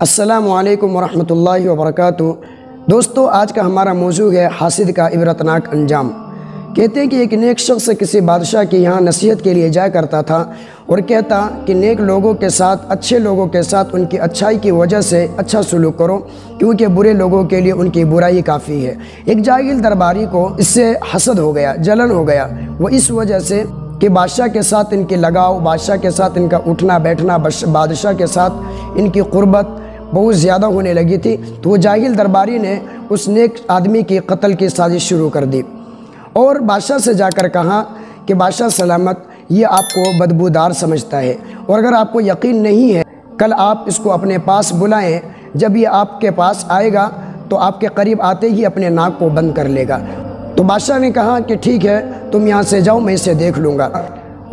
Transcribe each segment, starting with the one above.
السلام علیکم ورحمۃ اللہ وبرکاتہ۔ دوستو، آج کا ہمارا موضوع ہے حاسد کا عبرتناک انجام۔ کہتے ہیں کہ ایک نیک شخص کسی بادشاہ کے یہاں نصیحت کے لیے جایا کرتا تھا اور کہتا کہ نیک لوگوں کے ساتھ، اچھے لوگوں کے ساتھ ان کی اچھائی کی وجہ سے اچھا سلوک کرو، کیونکہ برے لوگوں کے لیے ان کی برائی کافی ہے۔ ایک جاہل درباری کو اس سے حسد ہو گیا، جلن ہو گیا، وہ اس وجہ سے کہ بادشاہ کے ساتھ ان کی لگاؤ، بادشاہ کے ساتھ ان کا اٹھنا بیٹھنا، بادشاہ کے ساتھ ان کی قربت بہت زیادہ ہونے لگی تھی، تو وہ جاہل درباری نے اس نیک آدمی کی قتل کی سازش شروع کر دی اور بادشاہ سے جا کر کہا کہ بادشاہ سلامت، یہ آپ کو بدبودار سمجھتا ہے، اور اگر آپ کو یقین نہیں ہے کل آپ اس کو اپنے پاس بلائیں، جب یہ آپ کے پاس آئے گا تو آپ کے قریب آتے ہی اپنے ناک کو بند کر لے گا۔ تو بادشاہ نے کہا کہ ٹھیک ہے، تم یہاں سے جاؤ، میں اسے دیکھ لوں گا۔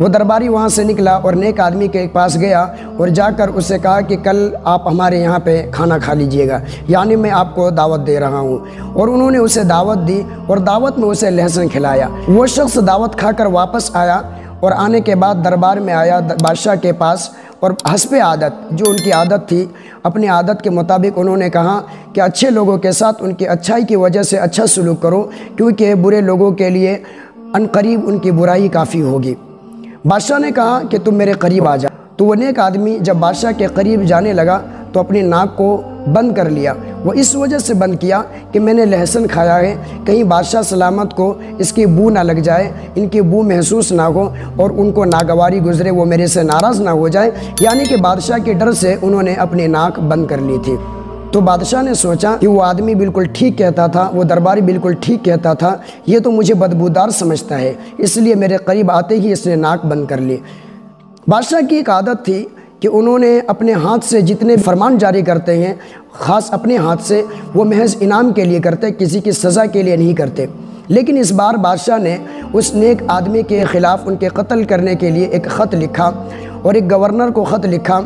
وہ درباری وہاں سے نکلا اور نیک آدمی کے پاس گیا اور جا کر اسے کہا کہ کل آپ ہمارے یہاں پہ کھانا کھا لیجئے گا، یعنی میں آپ کو دعوت دے رہا ہوں۔ اور انہوں نے اسے دعوت دی اور دعوت میں اسے لہسن کھلایا۔ وہ شخص دعوت کھا کر واپس آیا اور آنے کے بعد دربار میں آیا بادشاہ کے پاس، اور حسب عادت، جو ان کی عادت تھی، اپنی عادت کے مطابق انہوں نے کہا کہ اچھے لوگوں کے ساتھ ان کی اچھائی کی وجہ سے اچھا سلوک کرو، کیونکہ برے لوگوں کے لیے عنقریب ان کی برائی کافی ہوگی۔ بادشاہ نے کہا کہ تم میرے قریب آ جا۔ تو وہ نیک آدمی جب بادشاہ کے قریب جانے لگا تو اپنی ناک کو بند کر لیا۔ وہ اس وجہ سے بند کیا کہ میں نے لہسن کھایا ہے، کہیں بادشاہ سلامت کو اس کی بو نہ لگ جائے، ان کی بو محسوس نہ ہو اور ان کو ناگواری گزرے، وہ میرے سے ناراض نہ ہو جائے، یعنی کہ بادشاہ کے ڈر سے انہوں نے اپنی ناک بند کر لی تھی۔ تو بادشاہ نے سوچا کہ وہ آدمی بالکل ٹھیک کہتا تھا، وہ درباری بالکل ٹھیک کہتا تھا، یہ تو مجھے بدبودار سمجھتا ہے، اس لیے میرے قریب آتے ہی اس نے ناک بند کر لی۔ بادشاہ کی ایک عادت تھی کہ انہوں نے اپنے ہاتھ سے جتنے فرمان جاری کرتے ہیں، خاص اپنے ہاتھ سے، وہ محض انعام کے لیے کرتے، کسی کی سزا کے لیے نہیں کرتے۔ لیکن اس بار بادشاہ نے اس نیک آدمی کے خلاف ان کے قتل کرنے کے لیے ایک خط لکھا اور ایک گورنر کو خط لکھا،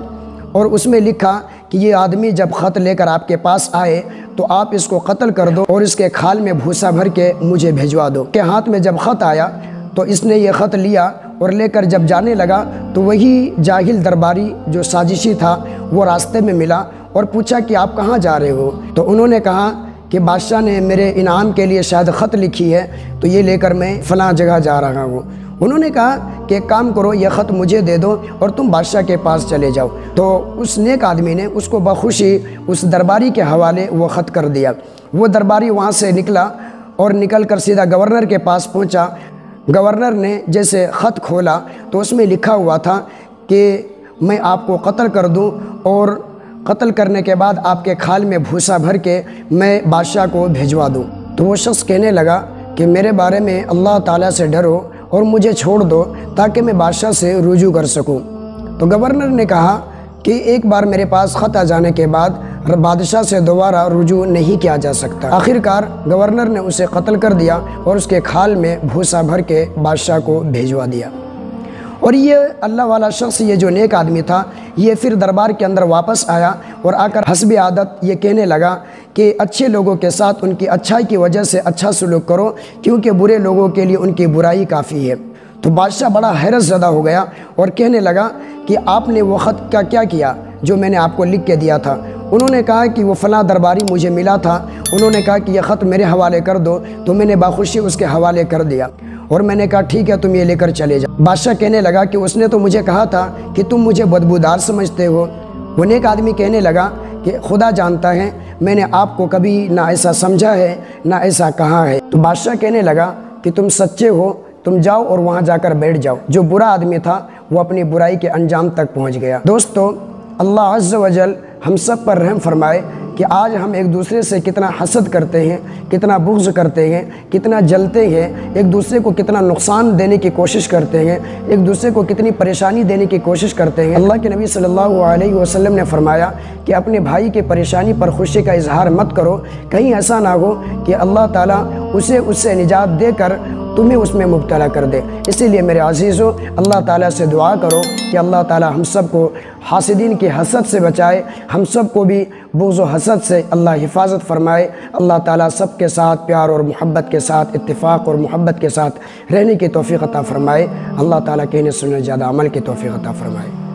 اور اس میں لکھا کہ یہ آدمی جب خط لے کر آپ کے پاس آئے تو آپ اس کو قتل کر دو اور اس کے کھال میں بھوسا بھر کے مجھے بھیجوا دو۔ کے ہاتھ میں جب خط آیا تو اس نے یہ خط لیا اور لے کر جب جانے لگا تو وہی جاہل درباری جو سازشی تھا وہ راستے میں ملا اور پوچھا کہ آپ کہاں جا رہے ہو؟ تو انہوں نے کہا کہ بادشاہ نے میرے انعام کے لیے شاید خط لکھی ہے، تو یہ لے کر میں فلاں جگہ جا رہا ہوں۔ انہوں نے کہا کہ ایک کام کرو، یہ خط مجھے دے دو اور تم بادشاہ کے پاس چلے جاؤ۔ تو اس نیک آدمی نے اس کو بخوشی اس درباری کے حوالے وہ خط کر دیا۔ وہ درباری وہاں سے نکلا اور نکل کر سیدھا گورنر کے پاس پہنچا۔ گورنر نے جیسے خط کھولا تو اس میں لکھا ہوا تھا کہ میں آپ کو قتل کر دوں اور قتل کرنے کے بعد آپ کے کھال میں بھوسا بھر کے میں بادشاہ کو بھیجوا دوں۔ تو وہ شخص کہنے لگا کہ میرے بارے میں اللہ تعالیٰ سے ڈرو اور مجھے چھوڑ دو تاکہ میں بادشاہ سے رجوع کر سکوں۔ تو گورنر نے کہا کہ ایک بار میرے پاس خط آ جانے کے بعد بادشاہ سے دوبارہ رجوع نہیں کیا جا سکتا۔ آخر کار گورنر نے اسے قتل کر دیا اور اس کے کھال میں بھوسا بھر کے بادشاہ کو بھیجوا دیا۔ اور یہ اللہ والا شخص، یہ جو نیک آدمی تھا، یہ پھر دربار کے اندر واپس آیا اور آ کر حسب عادت یہ کہنے لگا کہ اچھے لوگوں کے ساتھ ان کی اچھائی کی وجہ سے اچھا سلوک کرو، کیونکہ برے لوگوں کے لیے ان کی برائی کافی ہے۔ تو بادشاہ بڑا حیرت زدہ ہو گیا اور کہنے لگا کہ آپ نے وہ خط کا کیا کیا جو میں نے آپ کو لکھ کے دیا تھا؟ انہوں نے کہا کہ وہ فلاں درباری مجھے ملا تھا، انہوں نے کہا کہ یہ خط میرے حوالے کر دو، تو میں نے بخوشی اس کے حوالے کر دیا اور میں نے کہا ٹھیک ہے، تم یہ لے کر چلے جاؤ۔ بادشاہ کہنے لگا کہ اس نے تو مجھے کہا تھا کہ تم مجھے بدبودار سمجھتے ہو۔ وہ نیک آدمی کہنے لگا کہ خدا جانتا ہے میں نے آپ کو کبھی نہ ایسا سمجھا ہے نہ ایسا کہا ہے۔ تو بادشاہ کہنے لگا کہ تم سچے ہو، تم جاؤ اور وہاں جا کر بیٹھ جاؤ۔ جو برا آدمی تھا وہ اپنی برائی کے انجام تک پہنچ گیا۔ دوستو، اللہ عز و جل ہم سب پر رحم فرمائے کہ آج ہم ایک دوسرے سے کتنا حسد کرتے ہیں، کتنا بغض کرتے ہیں، کتنا جلتے ہیں، ایک دوسرے کو کتنا نقصان دینے کی کوشش کرتے ہیں، ایک دوسرے کو کتنی پریشانی دینے کی کوشش کرتے ہیں۔ اللہ کے نبی صلی اللہ علیہ وسلم نے فرمایا کہ اپنے بھائی کی پریشانی پر خوشی کا اظہار مت کرو، کہیں ایسا نہ ہو کہ اللہ تعالیٰ اس سے نجات دے کر تمہیں اس میں مبتلا کر دے۔ اسی لیے میرے عزیزو، اللہ تعالیٰ سے دعا کرو کہ اللہ تعالیٰ ہم سب کو حاسدین کی حسد سے بچائے، ہم سب کو بھی بغض و حسد سے اللہ حفاظت فرمائے۔ اللہ تعالیٰ سب کے ساتھ پیار اور محبت کے ساتھ، اتفاق اور محبت کے ساتھ رہنے کی توفیق عطا فرمائے۔ اللہ تعالیٰ کہنے سننے زیادہ عمل کی توفیق عطا فرمائے۔